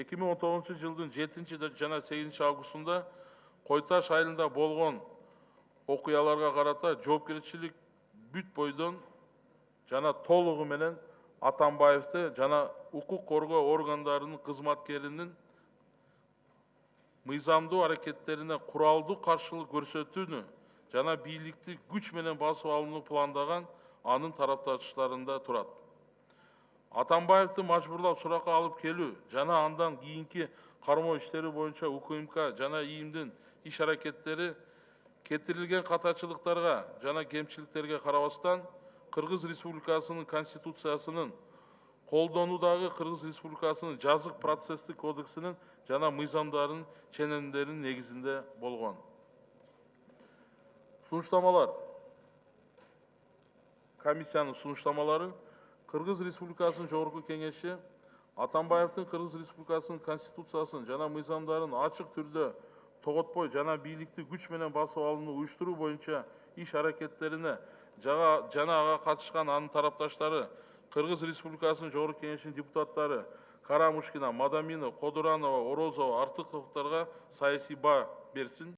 2019 жылдын 7 жана 8 августунда Кой Таш айылында болгон окуяларга карата жоопкерчилик бүт бойдон жана толугу менен Атамбаевди жана укук коргоо органдарынын кызматкеринин мыйзамдуу аракеттерине куралдуу каршылык көрсөтүүнү жана бийликти күч менен басып алууну пландаган анын тарапташтарында турат. Атамбаевди мажбурлап суракка алып келүү жана андан кийинки кармоо иштери боюнча УКМК жана ИИМдин иш аракеттери кетирилген катачылыктарга жана кемчиликтерге карабастан Кыргыз Республикасынын Конституциясынын, колдонуудагы Кыргыз Республикасынын жазык процесстик кодексинин жана мыйзамдарынын ченемдеринин негизинде болгон. Сунуштамалар. Комиссиянын сунуштамалары Кыргыз Республикасынын Жогорку Кеңеши Атамбаевдин Кыргыз Республикасынын Конституциясын жана мыйзамдарын ачык түрдө тоготпой жана бийликти күч менен басып алууну уюштуруу боюнча иш аракеттерине жана ага катышкан анын тарапташтары Кыргыз Республикасынын Жогорку Кеңешинин депутаттары Карамушкина, Мадамина, Кодуранова, Орозова, Артыковторго саясий баа берсин.